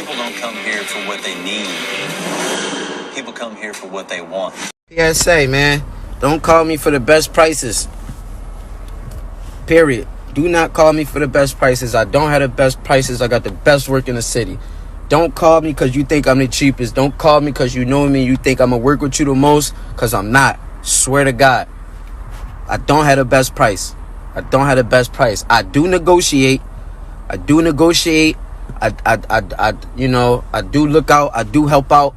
People don't come here for what they need. People come here for what they want. PSA, man. Don't call me for the best prices. Period. Do not call me for the best prices. I don't have the best prices. I got the best work in the city. Don't call me because you think I'm the cheapest. Don't call me because you know me. You think I'm going to work with you the most, because I'm not. Swear to God. I don't have the best price. I don't have the best price. I do negotiate. I do look out. I do help out.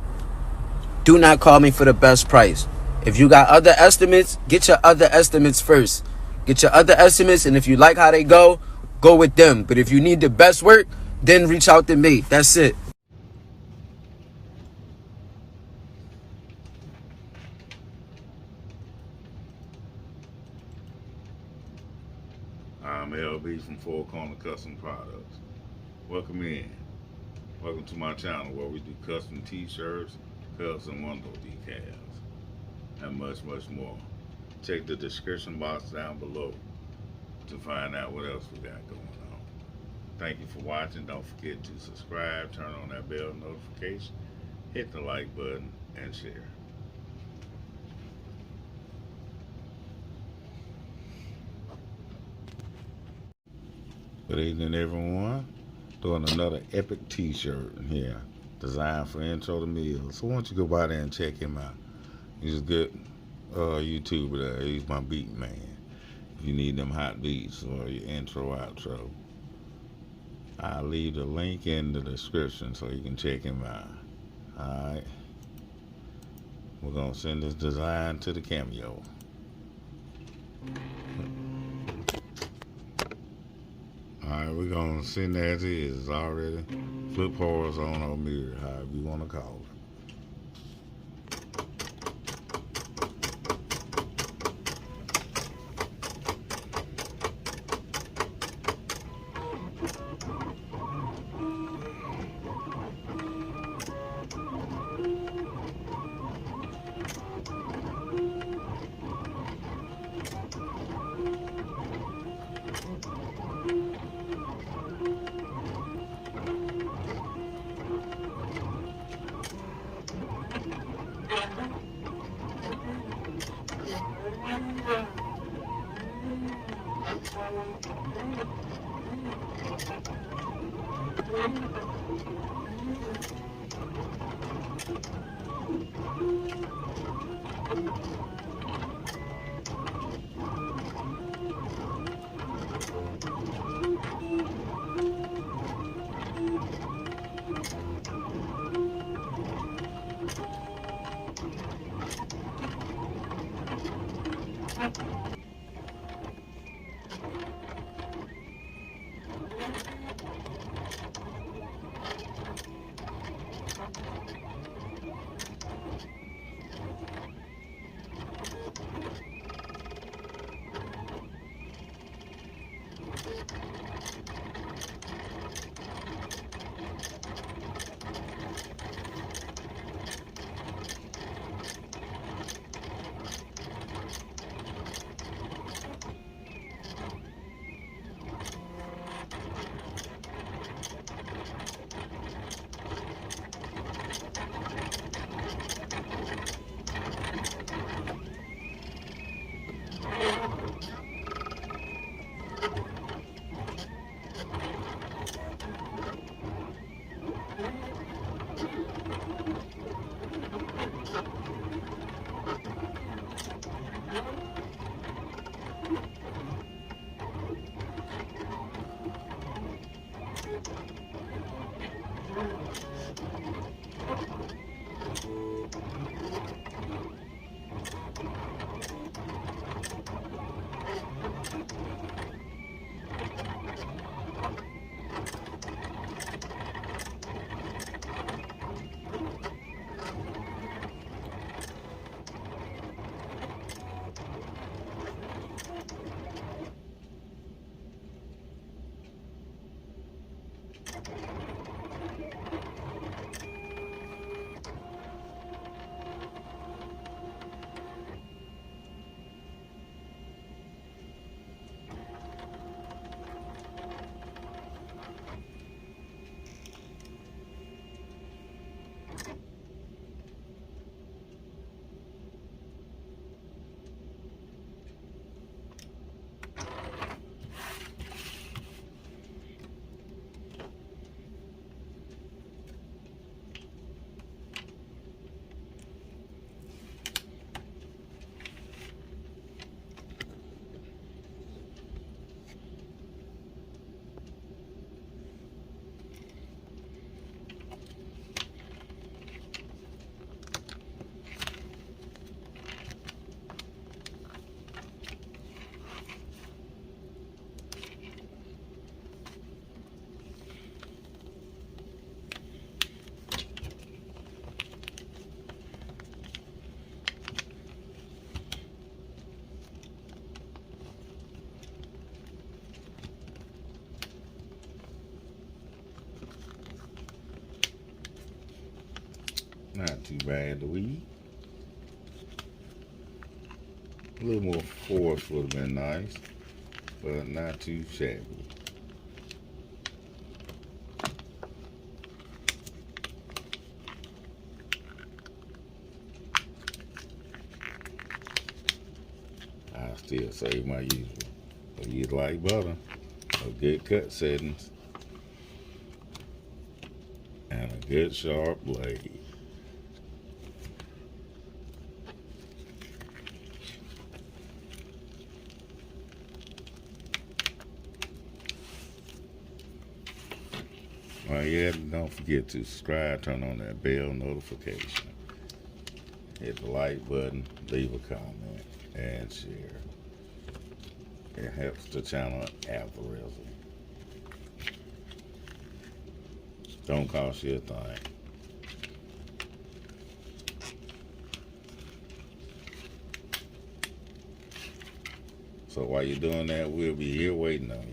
Do not call me for the best price. If you got other estimates, get your other estimates first. Get your other estimates, and if you like how they go with them. But if you need the best work, then reach out to me. That's it. I'm LB from Four Corner Custom Products. Welcome in. Welcome to my channel where we do custom t-shirts, cups, and window decals, and much, much more. Check the description box down below to find out what else we got going on. Thank you for watching. Don't forget to subscribe, turn on that bell notification, hit the like button, and share. Good evening, everyone. Doing another epic t-shirt here, designed for Intro to Meals. So why don't you go by there and check him out. He's a good YouTuber there. He's my beat man. If you need them hot beats or your intro, outro, I'll leave the link in the description so you can check him out. Alright. We're going to send this design to the Cameo. Alright, we're going to send it as is. It's already flip horizontal or mirror, however you want to call it. Not too bad to eat. A little more force would have been nice, but not too shabby. I still save my usual. But you like butter, a good cut settings, and a good sharp blade. Well, yeah, don't forget to subscribe, turn on that bell notification. Hit the like button, leave a comment, and share. It helps the channel algorithm. Don't cost you a thing. So while you're doing that, we'll be here waiting on you.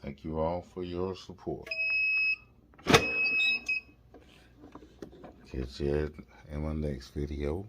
Thank you all for your support. Catch you in my next video.